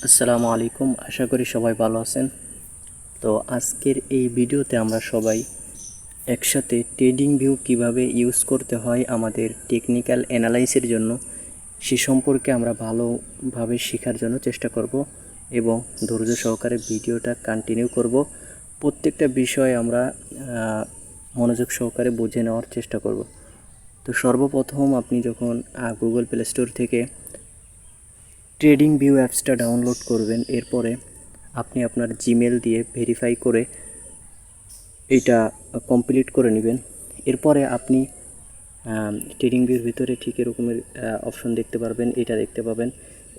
আসসালামু আলাইকুম, আশা করি সবাই ভালো আছেন। তো আজকের এই ভিডিওতে আমরা সবাই একসাথে ট্রেডিং ভিউ কিভাবে ইউজ করতে হয় আমাদের টেকনিক্যাল অ্যানালাইসিসের জন্য সে সম্পর্কে আমরা ভালোভাবে শেখার জন্য চেষ্টা করব এবং ধৈর্য সহকারে ভিডিওটা কন্টিনিউ করব। প্রত্যেকটা বিষয় আমরা মনোযোগ সহকারে বুঝে নেওয়ার চেষ্টা করব। তো সর্বপ্রথম আপনি যখন গুগল প্লে স্টোর থেকে ট্রেডিং ভিউ অ্যাপসটা ডাউনলোড করবেন, এরপরে আপনি আপনার জিমেল দিয়ে ভেরিফাই করে এইটা কমপ্লিট করে নেবেন। এরপরে আপনি ট্রেডিং ভিউর ভিতরে ঠিক এরকমের অপশন দেখতে পারবেন, এটা দেখতে পাবেন,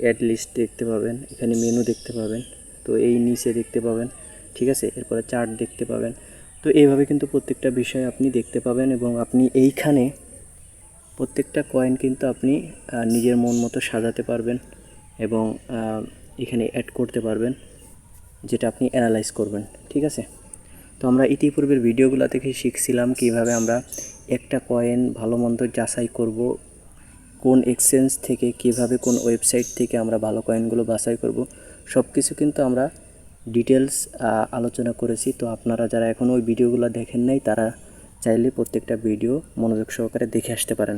অ্যাড লিস্ট দেখতে পাবেন, এখানে মেনু দেখতে পাবেন, তো এই নিচে দেখতে পাবেন, ঠিক আছে। এরপরে চার্ট দেখতে পাবেন। তো এইভাবে কিন্তু প্রত্যেকটা বিষয় আপনি দেখতে পাবেন এবং আপনি এইখানে প্রত্যেকটা কয়েন কিন্তু আপনি নিজের মন মতো সাজাতে পারবেন এবং এখানে অ্যাড করতে পারবেন, যেটা আপনি অ্যানালাইজ করবেন, ঠিক আছে। তো আমরা ইতিপূর্বের ভিডিওগুলো থেকে শিখছিলাম কিভাবে আমরা একটা কয়েন ভালো মন্দ যাচাই করব, কোন এক্সচেঞ্জ থেকে, কিভাবে কোন ওয়েবসাইট থেকে আমরা ভালো কয়েনগুলো বাছাই করব, সব কিছু কিন্তু আমরা ডিটেলস আলোচনা করেছি। তো আপনারা যারা এখনও ওই ভিডিওগুলো দেখেন নাই তারা চাইলে প্রত্যেকটা ভিডিও মনোযোগ সহকারে দেখে আসতে পারেন।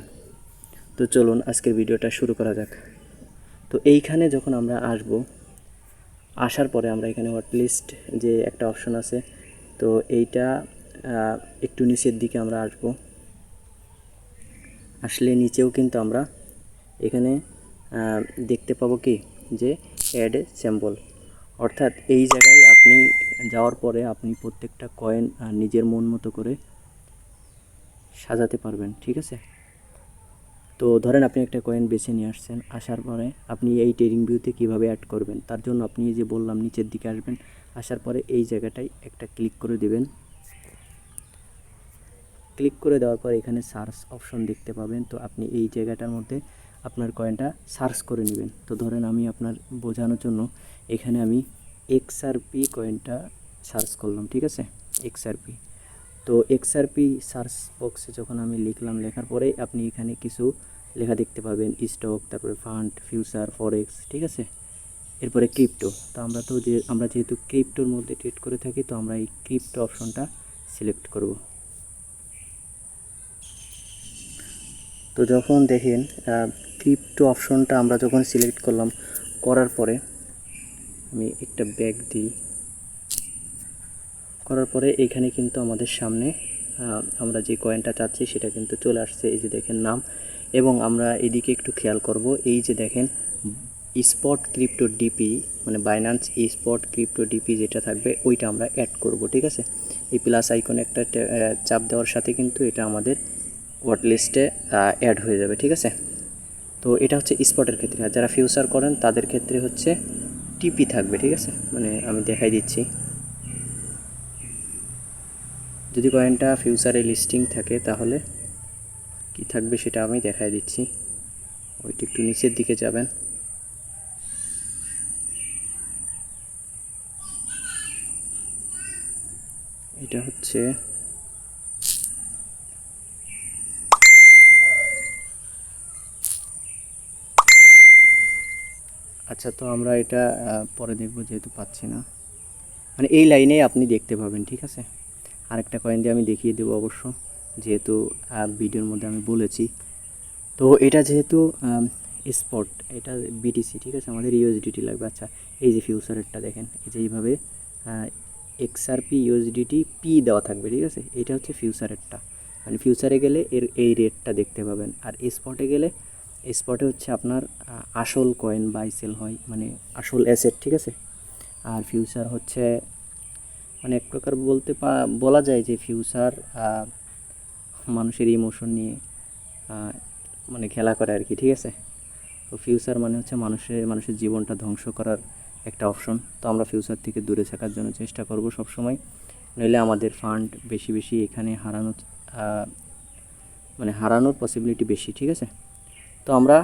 তো চলুন আজকের ভিডিওটা শুরু করা যাক। তো এইখানে যখন আমরা আসার পরে আমরা এখানে হটলিস্ট যে একটা অপশন আছে, তো এইটা একটু নিচের দিকে আমরা আসলে নিচেও কিন্তু আমরা এখানে দেখতে পাবো কি যে অ্যাড এ স্যাম্পল, অর্থাৎ এই জায়গায় আপনি যাওয়ার পরে আপনি প্রত্যেকটা কয়েন নিজের মন মতো করে সাজাতে পারবেন, ঠিক আছে। তো ধরেন আপনি একটা কয়েন বেছে নিয়ে আসছেন, আসার পরে আপনি এই ট্রেডিং ভিউতে কীভাবে অ্যাড করবেন তার জন্য আপনি যে বললাম নিচের দিকে আসবেন, আসার পরে এই জায়গাটায় একটা ক্লিক করে দেবেন। ক্লিক করে দেওয়ার পর এখানে সার্চ অপশন দেখতে পাবেন। তো আপনি এই জায়গাটার মধ্যে আপনার কয়েনটা সার্চ করে নেবেন। তো ধরেন আমি আপনার বোঝানোর জন্য এখানে আমি এক্সআরপি কয়েনটা সার্চ করলাম, ঠিক আছে, এক্সআরপি। তো এক্সআরপি সার্চ বক্সে যখন আমি লিখলাম, লেখার পরে আপনি এখানে কিছু লেখা দেখতে পাবেন, স্টক, তারপরে ফান্ড, ফিউচার, ফরেক্স, ঠিক আছে। এরপরে ক্রিপ্টো। তো আমরা যেহেতু ক্রিপ্টোর মধ্যে ট্রেড করে থাকি, তো আমরা এই ক্রিপ্টো অপশনটা সিলেক্ট করব। তো যখন দেখেন ক্রিপ্টো অপশনটা আমরা যখন সিলেক্ট করলাম, করার পরে আমি একটা ব্যাক দিই, করার পরে এখানে কিন্তু আমাদের সামনে আমরা যে কয়েনটা চাচ্ছি সেটা কিন্তু চলে আসছে। এই যে দেখেন নাম, এবং আমরা এদিকে একটু খেয়াল করব, এই যে দেখেন স্পট ক্রিপ্টো ডিপি, মানে বাইন্যান্স স্পট ক্রিপ্টো ডিপি যেটা থাকবে ওইটা আমরা অ্যাড করব, ঠিক আছে। এই প্লাস আইকনে একটা চাপ দেওয়ার সাথে কিন্তু এটা আমাদের ওয়াট লিস্টে অ্যাড হয়ে যাবে, ঠিক আছে। তো এটা হচ্ছে স্পটের ক্ষেত্রে, আর যারা ফিউচার করেন তাদের ক্ষেত্রে হচ্ছে টিপি থাকবে, ঠিক আছে। মানে আমি দেখাই দিচ্ছি, যদি কয়েনটা ফিউচারে লিস্টিং থাকে তাহলে কি থাকবে সেটা আমি দেখাই দিচ্ছি। ওইটা একটু নিচের দিকে যাবেন, এটা হচ্ছে আচ্ছা। তো আমরা এটা পরে দেখব, যেহেতু পাচ্ছি না, মানে এই লাইনেই আপনি দেখতে পাবেন, ঠিক আছে। আরেকটা কয়েন দিয়ে আমি দেখিয়ে দেবো অবশ্য, যেহেতু ভিডিওর মধ্যে আমি বলেছি। তো এটা যেহেতু স্পট, এটা বিটিসি, ঠিক আছে, আমাদের ইউএসডিটি লাগবে। আচ্ছা, এই যে ফিউচারেরটা দেখেন, এই যে এইভাবে এক্সআরপি ইউএসডিটি পি দেওয়া থাকবে, ঠিক আছে। এটা হচ্ছে ফিউচারেরটা, মানে ফিউচারে গেলে এই রেটটা দেখতে পাবেন। আর স্পটে গেলে, স্পটে হচ্ছে আপনার আসল কয়েন বাই সেল হয়, মানে আসল অ্যাসেট, ঠিক আছে। আর ফিউচার হচ্ছে মানে এক প্রকার বলা যায় যে ফিউচার মানুষের ইমোশন নিয়ে মানে খেলা করে আর কি, ঠিক আছে। তো ফিউচার মানে হচ্ছে মানুষের জীবনটা ধ্বংস করার একটা অপশন। তো আমরা ফিউচার থেকে দূরে থাকার জন্য চেষ্টা করব সব সময়, নইলে আমাদের ফান্ড বেশি বেশি এখানে হারানোর পসিবিলিটি বেশি, ঠিক আছে। তো আমরা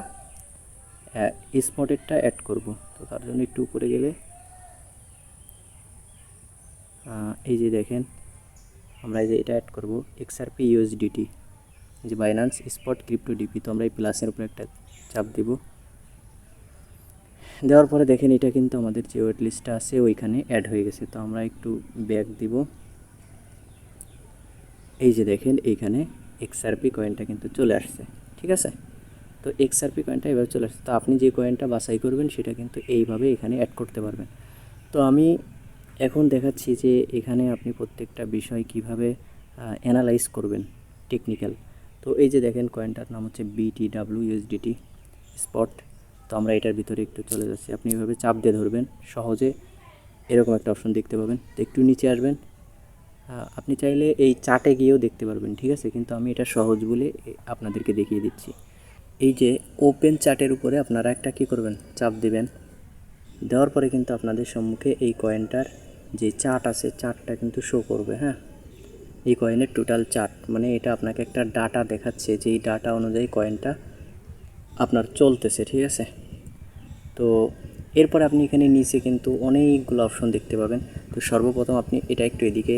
স্পটেরটা অ্যাড করব। তো তার জন্য একটু উপরে গেলে এই যে দেখেন, আমরা এই যে এটা অ্যাড করব, এক্সআরপি ইউএসডিটি, যে বাইন্যান্স স্পট ক্রিপ্টো ডিপি। তো আমরা এই প্লাসের উপরে একটা চাপ দেব, দেওয়ার পরে দেখেন এটা কিন্তু আমাদের যে ওয়েট লিস্টটা আছে ওইখানে অ্যাড হয়ে গেছে। তো আমরা একটু ব্যাক দিব, এই যে দেখেন এইখানে এক্সআরপি কয়েনটা কিন্তু চলে আসছে, ঠিক আছে। তো এক্সআরপি কয়েনটা এবার চলে আসছে। তো আপনি যে কয়েনটা বাছাই করবেন সেটা কিন্তু এইভাবে এখানে অ্যাড করতে পারবেন। তো আমি এখন দেখাচ্ছি যে এখানে আপনি প্রত্যেকটা বিষয় কিভাবে অ্যানালাইজ করবেন টেকনিক্যাল। তো এই যে দেখেন কয়েনটার নাম হচ্ছে BTW USDT স্পট। তো আমরা এটার ভিতরে একটু চলে যাচ্ছি। আপনি এভাবে চাপ দিয়ে ধরবেন, সহজে এরকম একটা অপশন দেখতে পাবেন। তো একটু নিচে আসবেন, আপনি চাইলে এই চার্টে গিয়েও দেখতে পারবেন, ঠিক আছে, কিন্তু আমি এটা সহজ বলে আপনাদেরকে দেখিয়ে দিচ্ছি। এই যে ওপেন চার্টের উপরে আপনারা একটা কী করবেন, চাপ দিবেন। দেওয়ার পরে কিন্তু আপনাদের সম্মুখে এই কয়েনটার যে চার্ট আছে চার্টটা কিন্তু শো করবে। হ্যাঁ, এই কয়েনের টোটাল চার্ট, মানে এটা আপনাকে একটা ডাটা দেখাচ্ছে যে এই ডাটা অনুযায়ী কয়েনটা আপনার চলতেছে, ঠিক আছে। তো এরপর আপনি এখানে নিচে কিন্তু অনেকগুলো অপশন দেখতে পাবেন। তো সর্বপ্রথম আপনি এটা একটু এদিকে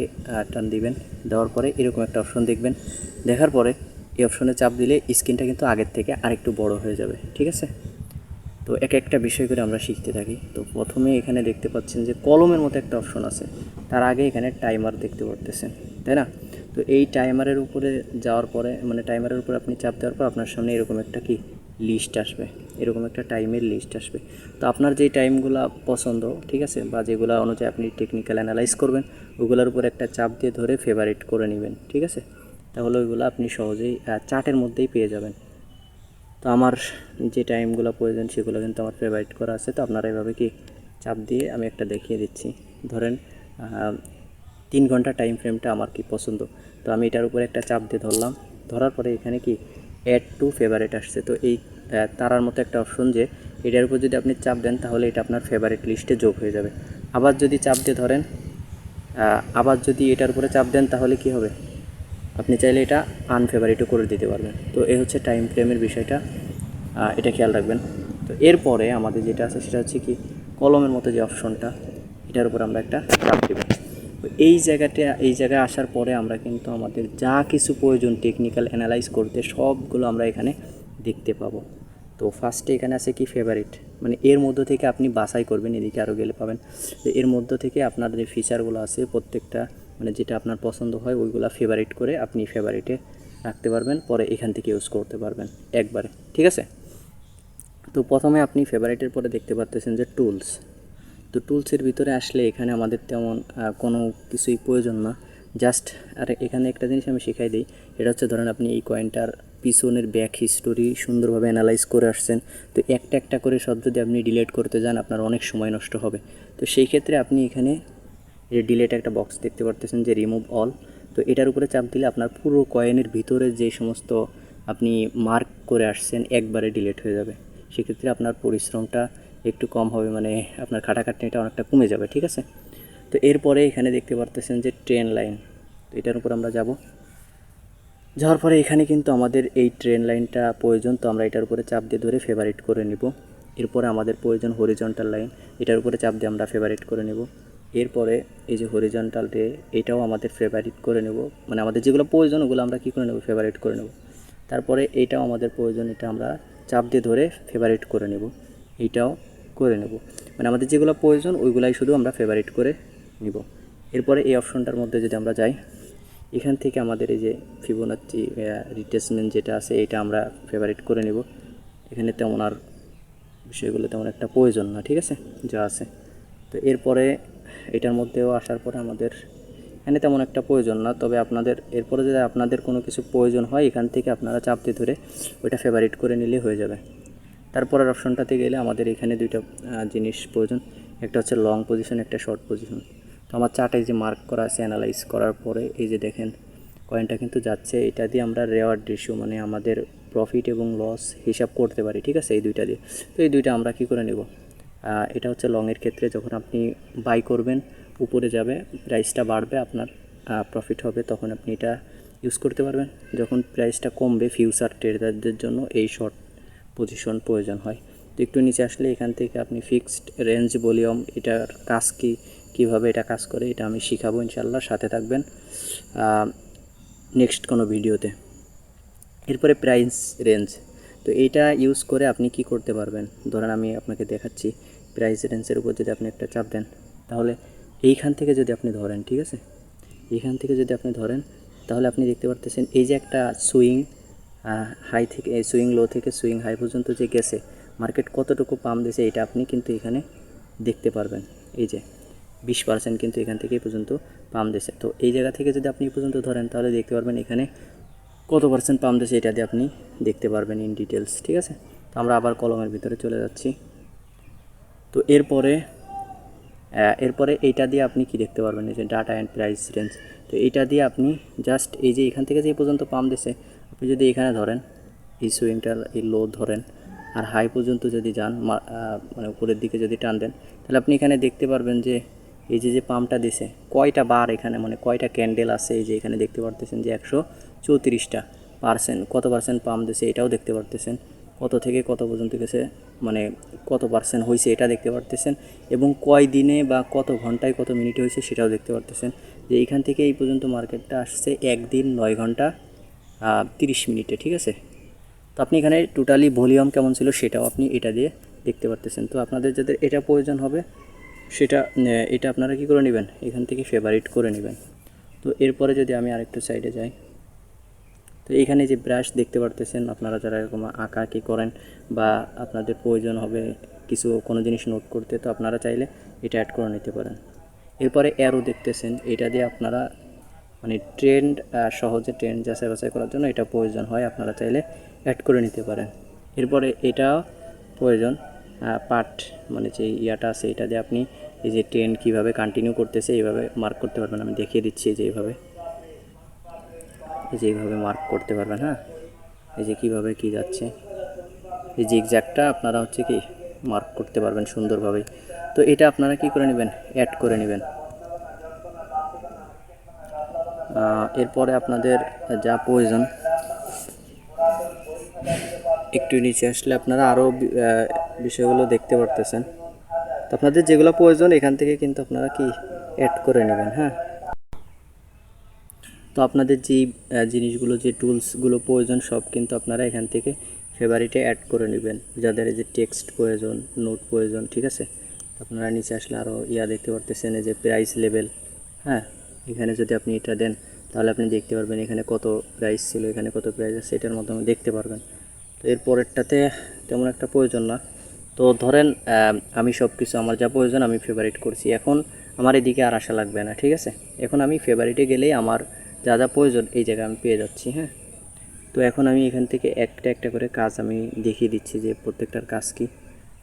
টান দিবেন, দেওয়ার পরে এরকম একটা অপশন দেখবেন। দেখার পরে এই অপশনে চাপ দিলে স্ক্রিনটা কিন্তু আগের থেকে আরেকটু বড় হয়ে যাবে, ঠিক আছে। তো এক একটা বিষয় করে আমরা শিখতে থাকি। তো প্রথমে এখানে দেখতে পাচ্ছেন যে কলমের মতো একটা অপশন আছে, তার আগে এখানে টাইমার দেখতে পারতেছেন, তাই না। তো এই টাইমারের উপরে যাওয়ার পরে, মানে টাইমারের উপরে আপনি চাপ দেওয়ার পর আপনার সামনে এরকম একটা কি লিস্ট আসবে, এরকম একটা টাইমের লিস্ট আসবে। তো আপনার যেই টাইমগুলো পছন্দ, ঠিক আছে, বা যেগুলো অনুযায়ী আপনি টেকনিক্যাল অ্যানালাইজ করবেন ওগুলোর উপর একটা চাপ দিয়ে ধরে ফেভারিট করে নেবেন, ঠিক আছে। তাহলে ওইগুলো আপনি সহজেই চার্টের মধ্যেই পেয়ে যাবেন। তো আমার যে টাইমগুলো প্রয়োজন সেগুলো কিন্তু আমার ফেভারিট করা আছে। তো আপনারা এভাবে কি চাপ দিয়ে আমি একটা দেখিয়ে দিচ্ছি। ধরেন 3 ঘন্টা টাইম ফ্রেমটা আমার কি পছন্দ, তো আমি এটার উপরে একটা চাপ দিয়ে ধরলাম। ধরার পরে এখানে কি অ্যাড টু ফেভারিট আসছে। তো এই তারার মতো একটা অপশন, যে এটার উপর যদি আপনি চাপ দেন তাহলে এটা আপনার ফেভারিট লিস্টে যোগ হয়ে যাবে। আবার যদি চাপ দিয়ে ধরেন, আবার যদি এটার উপরে চাপ দেন তাহলে কি হবে, আপনি চাইলে এটা আনফেভারিটও করে দিতে পারবেন। তো এই হচ্ছে টাইম ফ্রেমের বিষয়টা, এটা খেয়াল রাখবেন। তো এরপরে আমাদের যেটা আছে সেটা হচ্ছে কি কলমের মতো যে অপশনটা, এটার উপর আমরা একটা চাপ দেব। তো এই জায়গায় আসার পরে আমরা কিন্তু আমাদের যা কিছু প্রয়োজন টেকনিক্যাল অ্যানালাইজ করতে সবগুলো আমরা এখানে দেখতে পাবো। তো ফার্স্টে এখানে আছে কি ফেভারিট, মানে এর মধ্য থেকে আপনি বাছাই করবেন, এদিকে আরও গেলে পাবেন। তো এর মধ্য থেকে আপনার যে ফিচারগুলো আছে প্রত্যেকটা, মানে যেটা আপনার পছন্দ হয় ওইগুলো ফেভারিট করে আপনি ফেভারিটে রাখতে পারবেন, পরে এখান থেকে ইউজ করতে পারবেন একবারে, ঠিক আছে। তো প্রথমে আপনি ফেভারিটের পরে দেখতে পাচ্ছেন যে টুলস। তো টুলসের ভিতরে আসলে এখানে আমাদের তেমন কোনো কিছুই প্রয়োজন না, জাস্ট আর এখানে একটা জিনিস আমি শিখাই দিই। এটা হচ্ছে ধরেন আপনি এই কয়েনটার পিছনের ব্যাক হিস্টোরি সুন্দরভাবে অ্যানালাইজ করে আসছেন। তো একটা একটা করে সব যদি আপনি ডিলিট করতে যান আপনার অনেক সময় নষ্ট হবে। তো সেই ক্ষেত্রে আপনি এখানে এই ডিলেট একটা বক্স দেখতে পারতেছেন যে রিমুভ অল। তো এটার উপরে চাপ দিলে আপনার পুরো কয়েনের ভিতরে যে সমস্ত আপনি মার্ক করে আসছেন একবারে ডিলিট হয়ে যাবে। সেক্ষেত্রে আপনার পরিশ্রমটা একটু কম হবে, মানে আপনার খাটাখাটনিটা অনেকটা কমে যাবে, ঠিক আছে। তো এরপরে এখানে দেখতে পারতেছেন যে ট্রেন লাইন। তো এটার উপর আমরা যাব, যাওয়ার পরে এখানে কিন্তু আমাদের এই ট্রেন লাইনটা প্রয়োজন। তো আমরা এটার উপরে চাপ দিয়ে ধরে ফেভারিট করে নিব। এরপরে আমাদের প্রয়োজন হরিজন্টাল লাইন, এটার উপরে চাপ দিয়ে আমরা ফেভারিট করে নেব। এরপরে এই যে হরিজন্টাল রে, এটাও আমাদের ফেভারিট করে নেব, মানে আমাদের যেগুলো প্রয়োজন ওগুলো আমরা কী করে নেব, ফেভারিট করে নেব। তারপরে এইটাও আমাদের প্রয়োজন, এটা আমরা চাপ দিয়ে ধরে ফেভারিট করে নেব, এইটাও করে নেব, মানে আমাদের যেগুলো প্রয়োজন ওইগুলাই শুধু আমরা ফেভারিট করে নিব। এরপরে এই অপশনটার মধ্যে যদি আমরা যাই, এখান থেকে আমাদের এই যে ফিবোনাচ্চি রিট্রেসমেন্ট যেটা আছে এটা আমরা ফেভারিট করে নেব। এখানে তেমন আর বিষয়গুলো তেমন একটা প্রয়োজন না, ঠিক আছে, যা আছে। তো এরপরে এটার মধ্যেও আসার পরে আমাদের এখানে তেমন একটা প্রয়োজন না, তবে আপনাদের এরপরে যদি আপনাদের কোনো কিছু প্রয়োজন হয় এখান থেকে আপনারা চাপ দিয়ে ধরে ওইটা ফেভারিট করে নিলে হয়ে যাবে। তারপরের অপশনটাতে গেলে আমাদের এখানে দুইটা জিনিস প্রয়োজন, একটা হচ্ছে লং পজিশন, একটা শর্ট পজিশন। তো আমার চার্টে যে মার্ক করা আছে অ্যানালাইজ করার পরে এই যে দেখেন কয়েনটা কিন্তু যাচ্ছে, এটা দিয়ে আমরা রেওয়ার্ড রেশিও মানে আমাদের প্রফিট এবং লস হিসাব করতে পারি, ঠিক আছে, এই দুইটা দিয়ে। তো এই দুইটা আমরা কী করে নেব, এটা হচ্ছে লংয়ের ক্ষেত্রে যখন আপনি বাই করবেন উপরে যাবে, প্রাইসটা বাড়বে, আপনার প্রফিট হবে, তখন আপনি এটা ইউজ করতে পারবেন। যখন প্রাইসটা কমবে ফিউচার ট্রেডারদের জন্য এই শর্ট পজিশন প্রয়োজন হয়। তো একটু নিচে আসলে এখান থেকে আপনি ফিক্সড রেঞ্জ ভলিউম, এটার কাজ কী, কীভাবে এটা কাজ করে এটা আমি শিখাবো ইনশাল্লাহ, সাথে থাকবেন নেক্সট কোনো ভিডিওতে। এরপরে প্রাইস রেঞ্জ। তো তো এইটা ইউজ করে আপনি কি করতে পারবেন, ধরেন আমি আপনাকে দেখাচ্ছি। প্রাইস রেঞ্জের উপর যদি আপনি একটা চাপ দেন, তাহলে এইখান থেকে যদি আপনি ধরেন, ঠিক আছে, এইখান থেকে যদি আপনি ধরেন, তাহলে আপনি দেখতে পারতেছেন এই যে একটা সুইং হাই থেকে, সুইং লো থেকে সুইং হাই পর্যন্ত যে গেছে, মার্কেট কতটুকু পাম্প দিয়েছে এটা আপনি কিন্তু এখানে দেখতে পারবেন। এই যে 20% কিন্তু এখান থেকে এই পর্যন্ত পাম্প দিয়েছে। তো এই জায়গা থেকে যদি আপনি এই পর্যন্ত ধরেন, তাহলে দেখতে পারবেন এখানে কত পার্সেন্ট পাম্প দিয়েছে, এটা দিয়ে আপনি দেখতে পারবেন ইন ডিটেলস, ঠিক আছে। তো আমরা আবার কলমের ভিতরে চলে যাচ্ছি। তো এরপরে এইটা দিয়ে আপনি কি দেখতে পারবেন, এই যে ডাটা অ্যান্ড প্রাইস রেঞ্জ। তো এইটা দিয়ে আপনি জাস্ট এই যে এখান থেকে যে পর্যন্ত পাম্প দিয়েছে, আপনি যদি এখানে ধরেন এই সুইংটার এই লো ধরেন, আর হাই পর্যন্ত যদি যান, মানে উপরের দিকে যদি টান দেন, তাহলে আপনি এখানে দেখতে পারবেন যে এই যে পাম্পটা দিছে কয়টা বার, এখানে মানে কয়টা ক্যান্ডেল আছে। এই যে এখানে দেখতে পারতেছেন যে 134% কত পার্সেন্ট পাম্প দিছে এটাও দেখতে পারতেছেন, কত থেকে কত পর্যন্ত গেছে, মানে কত পার্সেন্ট হয়েছে এটা দেখতে পারতেছেন, এবং কয় দিনে বা কত ঘন্টায় কত মিনিটে হয়েছে সেটাও দেখতে পারতেছেন। যে এইখান থেকে এই পর্যন্ত মার্কেটটা আসছে 1 দিন 9 ঘন্টা 30 মিনিটে, ঠিক আছে। তো আপনি এখানে টোটালি ভলিউম কেমন ছিল সেটাও আপনি এটা দিয়ে দেখতে পারতেছেন। তো আপনাদের যাদের এটা প্রয়োজন হবে সেটা এটা আপনারা কি করে নেবেন, এখান থেকে ফেভারিট করে নেবেন। তো এরপরে যদি আমি আরেকটু সাইডে যাই, তো এখানে যে ব্রাশ দেখতে পারতেছেন, আপনারা যারা এরকম আঁকাআঁকি করেন বা আপনাদের প্রয়োজন হবে কিছু কোনো জিনিস নোট করতে, তো আপনারা চাইলে এটা অ্যাড করে নিতে পারেন। এরপরে অ্যারো দেখতেছেন, এটা দিয়ে আপনারা মানে ট্রেন্ড সহজে ট্রেন্ড যাচাই বাছাই করার জন্য এটা প্রয়োজন হয়, আপনারা চাইলে অ্যাড করে নিতে পারেন। এরপরে এটা প্রয়োজন পার্ট, মানে যে ইয়াটা আছে এটা দিয়ে আপনি এই যে ট্রেন্ড কীভাবে কন্টিনিউ করতেছে এইভাবে মার্ক করতে পারবেন। আমি দেখিয়ে দিচ্ছি যে এইভাবে, এই যে এইভাবে মার্ক করতে পারবেন। হ্যাঁ, এই যে কীভাবে কী যাচ্ছে, এই জিগজ্যাগটা আপনারা হচ্ছে কি মার্ক করতে পারবেন সুন্দরভাবে। তো এটা আপনারা কি করে নেবেন, অ্যাড করে নেবেন। এরপরে আপনাদের যা প্রয়োজন, একটু নিচে আসলে আপনারা আরও বিষয়গুলো দেখতে পারতেছেন। তো আপনাদের যেগুলো প্রয়োজন এখান থেকে কিন্তু আপনারা কি অ্যাড করে নেবেন। হ্যাঁ, তো আপনাদের যেই জিনিসগুলো, যে টুলসগুলো প্রয়োজন সব কিন্তু আপনারা এখান থেকে ফেভারিটে অ্যাড করে নেবেন। যাদের এই যে টেক্সট প্রয়োজন, নোট প্রয়োজন, ঠিক আছে, আপনারা নিচে আসলে আরও দেখতে পারতেছেন এই যে প্রাইস লেভেল। হ্যাঁ, এখানে যদি আপনি এটা দেন তাহলে আপনি দেখতে পারবেন এখানে কত প্রাইস ছিল, এখানে কত প্রাইস আছে, এটার মাধ্যমে দেখতে পারবেন। তো এর পরেরটাতে তেমন একটা প্রয়োজন না। তো ধরেন আমি সব কিছু আমার যা প্রয়োজন আমি ফেভারিট করছি, এখন আমার এদিকে আর আশা লাগবে না, ঠিক আছে। এখন আমি ফেভারিটে গেলেই আমার যা যা প্রয়োজন এই জায়গায় আমি পেয়ে যাচ্ছি। হ্যাঁ, তো এখন আমি এখান থেকে একটা একটা করে কাজ আমি দেখিয়ে দিচ্ছি যে প্রত্যেকটার কাজ কি।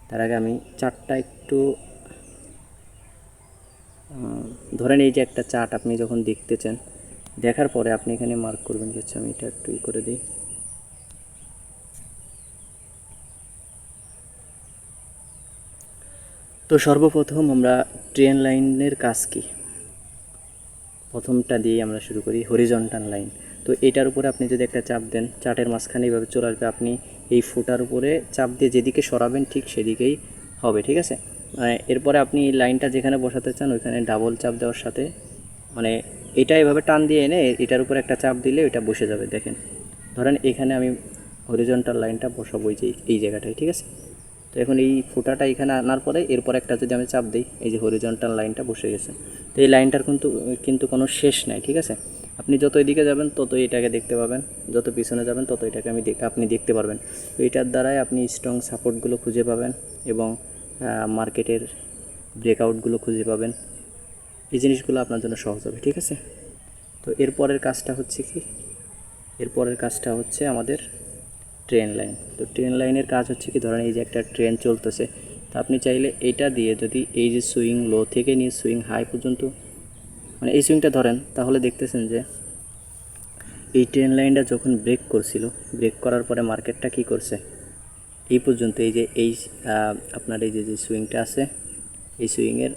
তার আগে আমি চার্টটা একটু ধরেন এই যে একটা চার্ট আপনি যখন দেখতে চান, দেখার পরে আপনি এখানে মার্ক করবেন যে আচ্ছা আমি এটা একটু করে দিই। তো সর্বপ্রথম আমরা ট্রেন লাইনের কাজ কি, প্রথমটা দিয়ে আমরা শুরু করি, হরিজন্টাল লাইন। তো এটার উপরে আপনি যদি একটা চাপ দেন, চার্টের মাঝখানে এইভাবে চলে আসবে, আপনি এই ফুটার উপরে চাপ দিয়ে যেদিকে সরাবেন ঠিক সেদিকেই হবে, ঠিক আছে। এরপরে আপনি লাইনটা যেখানে বসাতে চান ওইখানে ডাবল চাপ দেওয়ার সাথে, মানে এটা এভাবে টান দিয়ে এনে এটার উপরে একটা চাপ দিলে এটা বসে যাবে। দেখেন, ধরেন এখানে আমি হরিজন্টাল লাইনটা বসাবো এই জায়গাটায়, ঠিক আছে। তো এখন এই ফুটাটা এখানে আনার পরে এরপর একটা যদি আমি চাপ দিই, এই যে হরিজন্টাল লাইনটা বসে গেছে। তো এই লাইনটার কিন্তু কোনো শেষ নাই, ঠিক আছে। আপনি যত এদিকে যাবেন ততই এটাকে দেখতে পাবেন, যত পিছনে যাবেন তত এটাকে আপনি দেখতে পারবেন। তো এটার দ্বারাই আপনি স্ট্রং সাপোর্টগুলো খুঁজে পাবেন এবং মার্কেটের ব্রেকআউটগুলো খুঁজে পাবেন। এই জিনিসগুলো আপনার জন্য সহজ হবে, ঠিক আছে। তো এরপরের কাজটা হচ্ছে কি, এরপরের কাজটা হচ্ছে আমাদের ট্রেন লাইন। তো ট্রেন লাইনের কাজ হচ্ছে কি, ধরেন এই যে একটা ট্রেন চলতেছে, তো আপনি চাইলে এটা দিয়ে যদি এই যে সুইং লো থেকে নিয়ে সুইং হাই পর্যন্ত, মানে এই সুইংটা ধরেন, তাহলে দেখতেছেন যে এই ট্রেন লাইনটা যখন ব্রেক করছিল, ব্রেক করার পরে মার্কেটটা কি করছে, এই পর্যন্ত এই যে আপনার এই যে সুইংটা আছে, এই সুইংয়ের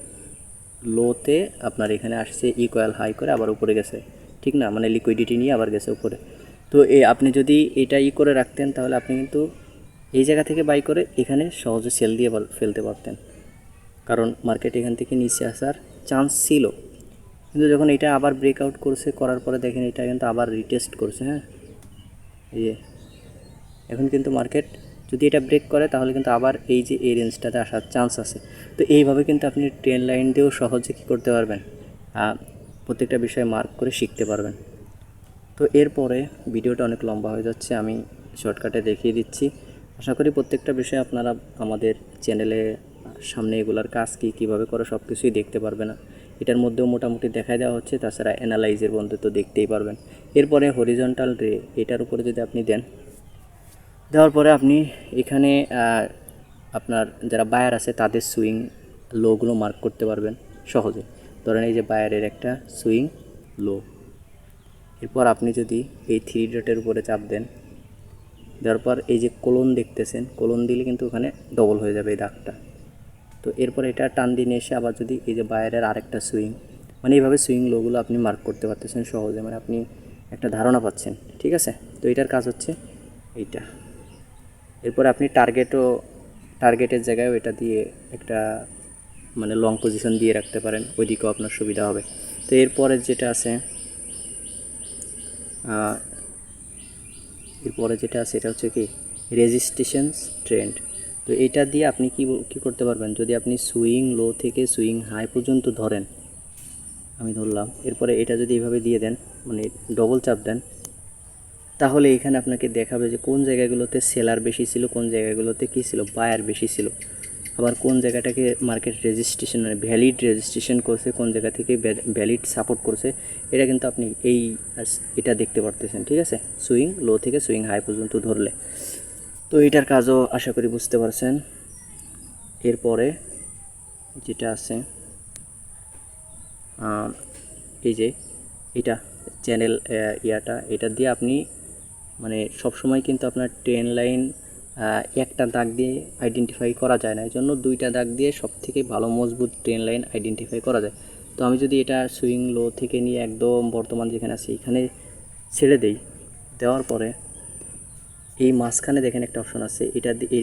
লোতে আপনার এখানে আসছে ইকুয়াল হাই করে আবার উপরে গেছে, ঠিক না, মানে লিকুইডিটি নিয়ে আবার গেছে উপরে। তো আপনি যদি এটা করে রাখতেন তাহলে আপনি কিন্তু এই জায়গা থেকে বাই করে এখানে সহজে সেল দিয়ে ফেলতে পারতেন, কারণ মার্কেট এখান থেকে নিচে আসার চান্স ছিল। কিন্তু যখন এটা আবার ব্রেকআউট করছে, করার পরে দেখেন এটা কিন্তু আবার রিটেস্ট করছে। হ্যাঁ, এই যে এখন কিন্তু মার্কেট যদি এটা ব্রেক করে তাহলে কিন্তু আবার এই যে এই রেঞ্জটাতে আসার চান্স আছে। তো এইভাবে কিন্তু আপনি ট্রেন্ড লাইন দিয়েও সহজে কী করতে পারবেন, প্রত্যেকটা বিষয় মার্ক করে শিখতে পারবেন। তো এরপরে ভিডিওটা অনেক লম্বা হয়ে যাচ্ছে, আমি শর্টকাটে দেখিয়ে দিচ্ছি। আশা করি প্রত্যেকটা বিষয় আপনারা আমাদের চ্যানেলে সামনে এগুলার কাজ কীভাবে করে সব কিছুই দেখতে পারবেন। এটার মধ্যেও মোটামুটি দেখাই দেওয়া হচ্ছে, তাছাড়া অ্যানালাইজের বন্ধু তো দেখতেই পারবেন। এরপরে হরিজন্টাল রে এটার উপরে যদি আপনি দেন, দেওয়ার পরে আপনি এখানে আপনার যারা বায়ার আছে তাদের সুইং লোগুলো মার্ক করতে পারবেন সহজে। ধরেন এই যে বায়ারের একটা সুইং লো, এরপর আপনি যদি এই 3 ডটের উপরে চাপ দেন, দেওয়ার পর এই যে কোলন দেখতেছেন, কোলন দিলে কিন্তু ওখানে ডবল হয়ে যাবে এই দাগটা। তো এরপর এটা টান দিয়ে নিয়ে এসে আবার যদি এই যে বায়ারের আরেকটা সুইং, মানে এইভাবে সুইং লোগুলো আপনি মার্ক করতে পারতেছেন সহজে, মানে আপনি একটা ধারণা পাচ্ছেন। ঠিক আছে, তো এটার কাজ হচ্ছে এইটা। এরপর আপনি টার্গেটের জায়গায় এটা দিয়ে একটা মানে লং পজিশন দিয়ে রাখতে পারেন, ওইদিকেও আপনার সুবিধা হবে। তো এরপরে যেটা আছে এটা হচ্ছে কি রেজিস্ট্রেশনস ট্রেন্ড। তো এটা দিয়ে আপনি কি করতে পারবেন, যদি আপনি সুইং লো থেকে সুইং হাই পর্যন্ত ধরেন, আমি ধরলাম, এরপরে এটা যদি এইভাবে দিয়ে দেন, মানে ডবল চাপ দেন, তাহলে এখানে আপনাকে দেখাবে যে কোন জায়গাগুলোতে সেলার বেশি ছিল, কোন জায়গাগুলোতে কী ছিল, বায়ার বেশি ছিল, আবার কোন জায়গাটাকে মার্কেট রেজিস্ট্রেশন মানে ভ্যালিড রেজিস্ট্রেশন করছে, কোন জায়গা থেকে ভ্যালিড সাপোর্ট করছে। এটা কিন্তু আপনি এটা দেখতে পারতেছেন। ঠিক আছে, সুইং লো থেকে সুইং হাই পর্যন্ত ধরলে। তো এটার কাজও আশা করি বুঝতে পারছেন। এরপরে যেটা আছে এই যে এটা চ্যানেল এটা দিয়ে আপনি মানে সবসময় কিন্তু আপনার ট্রেন লাইন একটা দাগ দিয়ে আইডেন্টিফাই করা যায় না, এই জন্য 2টা দাগ দিয়ে সবথেকে ভালো মজবুত ট্রেন লাইন আইডেন্টিফাই করা যায়। তো আমি যদি এটা সুইং লো থেকে নিয়ে একদম বর্তমান যেখানে আছে এখানে ছেড়ে দেই, দেওয়ার পরে এই মাঝখানে দেখেন একটা অপশন আছে,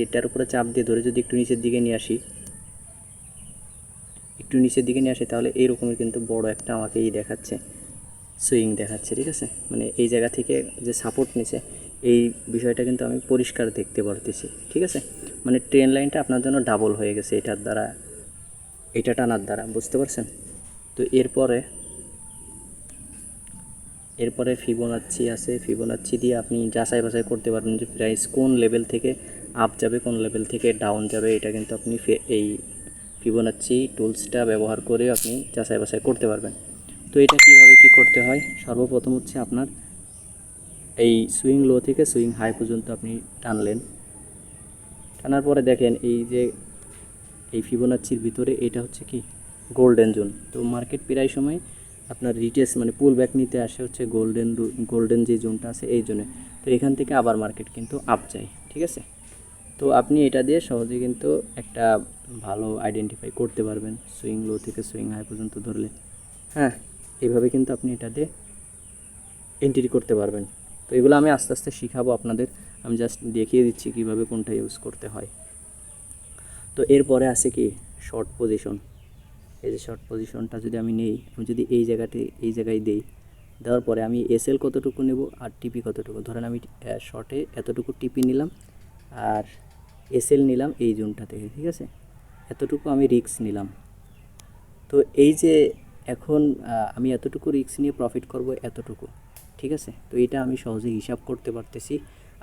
এটার উপরে চাপ দিয়ে ধরে যদি একটু নিচের দিকে নিয়ে আসি, তাহলে এইরকমের কিন্তু বড় একটা আমাকে দেখাচ্ছে, সুইং দেখাচ্ছে। ঠিক আছে, মানে এই জায়গা থেকে যে সাপোর্ট নিছে এই বিষয়টা কিন্তু আমি পরিষ্কার দেখতে পারতেছি। ঠিক আছে, মানে ট্রেন লাইনটা আপনার জন্য ডাবল হয়ে গেছে এটা টানার দ্বারা, বুঝতে পারছেন? তো এরপরে ফিবোনাচ্ছি আছে, ফিবোনাচ্ছি দিয়ে আপনি যাচাই বাছাই করতে পারবেন যে প্রাইস কোন লেভেল থেকে আপ যাবে, কোন লেভেল থেকে ডাউন যাবে। এটা কিন্তু আপনি এই ফিবোনাচ্ছি টুলসটা ব্যবহার করে আপনি যাচাই বাছাই করতে পারবেন। তো এটা কীভাবে কী করতে হয়, সর্বপ্রথম হচ্ছে আপনার এই সুইং লো থেকে সুইং হাই পর্যন্ত আপনি টানার পরে দেখেন এই ফিবোনাচ্ছির ভিতরে এটা হচ্ছে কি গোল্ডেন জোন। তো মার্কেট প্রায় সময় আপনার রিটেস মানে পুল ব্যাক নিতে আসে হচ্ছে গোল্ডেন যে জোনটা আছে এই জোনে। তো এখান থেকে আবার মার্কেট কিন্তু আপ যায়। ঠিক আছে, তো আপনি এটা দিয়ে সহজে কিন্তু একটা ভালো আইডেন্টিফাই করতে পারবেন সুইং লো থেকে সুইং হাই পর্যন্ত ধরলে। হ্যাঁ, এইভাবে কিন্তু আপনি এটা দিয়ে এন্ট্রি করতে পারবেন। তো এগুলো আমি আস্তে আস্তে শিখাবো আপনাদের, আমি জাস্ট দেখিয়ে দিচ্ছি কিভাবে কোনটা ইউজ করতে হয়। তো এরপরে আছে কি শর্ট পজিশন। এই যে শর্ট পজিশনটা যদি আমি নেই, আমি যদি এই জায়গায় দেই, দেওয়ার পরে আমি এসএল কতটুকু নেব আর টিপি কতটুকু, ধরেন আমি শর্টে এতটুকু টিপি নিলাম আর এসএল নিলাম এই জোনটা থেকে। ঠিক আছে, এতটুকু আমি রিস্ক নিলাম। তো এই যে এখন আমি এতটুকু রিস্ক নিয়ে প্রফিট করব এতটুকু। ঠিক আছে, তো এটা আমি সহজে হিসাব করতে পারতেছি।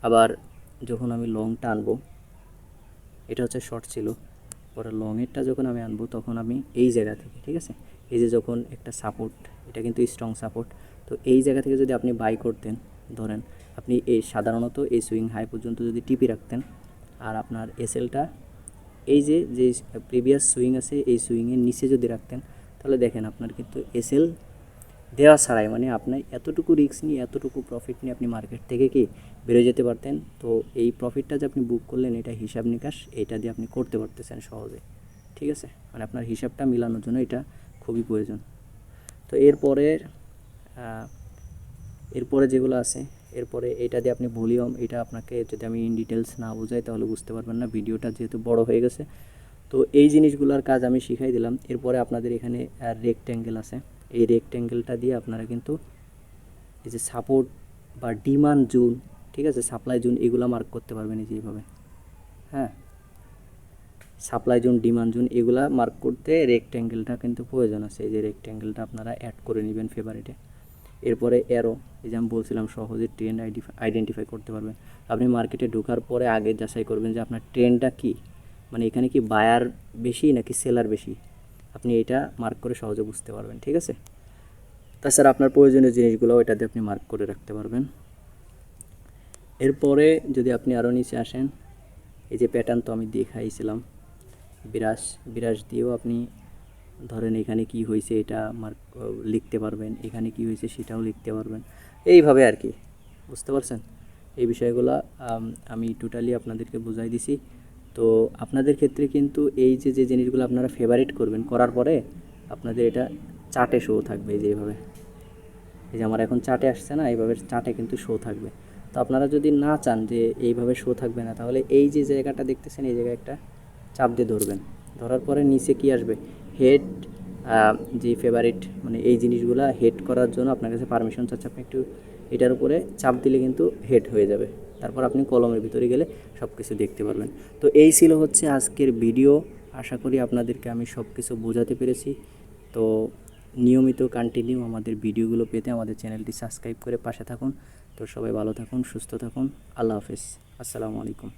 আবার যখন আমি লংটা আনবো, এটা হচ্ছে শর্ট ছিল, পরে লংয়েরটা যখন আমি আনবো তখন আমি এই জায়গা থেকে, ঠিক আছে, এই যে যখন একটা সাপোর্ট, এটা কিন্তু স্ট্রং সাপোর্ট, তো এই জায়গা থেকে যদি আপনি বাই করতেন, ধরেন আপনি সাধারণত এই সুইং হাই পর্যন্ত যদি টিপি রাখতেন আর আপনার এসএলটা এই যে প্রিভিয়াস সুইং আছে এই সুইংয়ের নিচে যদি রাখতেন, তাহলে দেখেন আপনার কিন্তু এসএল দেওয়া ছাড়াই মানে আপনার এতটুকু রিস্ক নিয়ে এতটুকু প্রফিট নিয়ে আপনি মার্কেট থেকে কি বেরোয় যেতে পারতেন। তো এই প্রফিটটা যে আপনি বুক করলেন এটা হিসাব নিকাশ এটা দিয়ে আপনি করতে পারতেছেন সহজে। ঠিক আছে, মানে আপনার হিসাবটা মিলানোর জন্য এটা খুবই প্রয়োজন। তো এরপরে যেগুলো আছে, এরপরে এটা দিয়ে আপনি ভলিউম, এটা আপনাকে যদি আমি ইন ডিটেলস না বোঝাই তাহলে বুঝতে পারবেন না, ভিডিওটা যেহেতু বড় হয়ে গেছে। তো এই জিনিসগুলোর কাজ আমি শিখাই দিলাম। এরপরে আপনাদের এখানে রেক্ট্যাঙ্গেল আছে, এই রেক্ট্যাঙ্গেলটা দিয়ে আপনারা কিন্তু এই যে সাপোর্ট বা ডিমান্ড জোন ঠিক আছে, সাপ্লাই জোন এগুলো মার্ক করতে পারবেন এই যে এইভাবে। হ্যাঁ, সাপ্লাই জোন, ডিমান্ড জোন এগুলা মার্ক করতে রেক্ট্যাঙ্গেলটা কিন্তু প্রয়োজন আছে। এই যে রেক্ট্যাঙ্গেলটা আপনারা অ্যাড করে নেবেন ফেভারিটে। এরপরে অ্যারো, এই যে আমি বলছিলাম সহজে ট্রেন্ড আইডেন্টিফাই করতে পারবেন। আপনি মার্কেটে ঢোকার পরে আগে যাচাই করবেন যে আপনার ট্রেন্ডটা কী, মানে এখানে কি বায়ার বেশি নাকি সেলার বেশি, আপনি এটা মার্ক করে সহজে বুঝতে পারবেন। ঠিক আছে, তাছাড়া আপনার প্রয়োজনীয় জিনিসগুলো ওইটাতে আপনি মার্ক করে রাখতে পারবেন। এরপরে যদি আপনি আরও নিচে আসেন, এই যে প্যাটার্ন তো আমি দেখাইছিলাম, বিরাশ দিয়েও আপনি ধরেন এখানে কি হয়েছে এটা মার্ক লিখতে পারবেন, এখানে কি হয়েছে সেটাও লিখতে পারবেন, এইভাবে আর কি। বুঝতে পারছেন? এই বিষয়গুলো আমি টোটালি আপনাদেরকে বুঝাই দিছি। তো আপনাদের ক্ষেত্রে কিন্তু এই যে জিনিসগুলো আপনারা ফেভারিট করবেন, করার পরে আপনাদের এটা চার্টে শো থাকবে এই যে এইভাবে। এই যে আমার এখন চার্টে আসছে না, এইভাবে চার্টে কিন্তু শো থাকবে। তো আপনারা যদি না চান যে এইভাবে শো থাকবে না, তাহলে এই যে জায়গাটা দেখতেছেন এই জায়গায় একটা চাপ দিয়ে ধরবেন। ধরার পরে নিচে কি আসবে, হেড, যে ফেভারিট, মানে এই জিনিসগুলো হেড করার জন্য আপনার কাছে পারমিশন চাচ্ছে। আপনি একটু এটার উপরে চাপ দিলে কিন্তু হেড হয়ে যাবে। তারপর আপনি কলমের ভিতরে গেলে সব কিছু দেখতে পারবেন। তো এই ছিল হচ্ছে আজকের ভিডিও। আশা করি আপনাদেরকে আমি সব কিছু বোঝাতে পেরেছি। তো নিয়মিত কন্টিনিউ আমাদের ভিডিওগুলো পেতে আমাদের চ্যানেলটি সাবস্ক্রাইব করে পাশে থাকুন। তো সবাই ভালো থাকুন, সুস্থ থাকুন। আল্লাহ হাফেজ, আসসালামু আলাইকুম।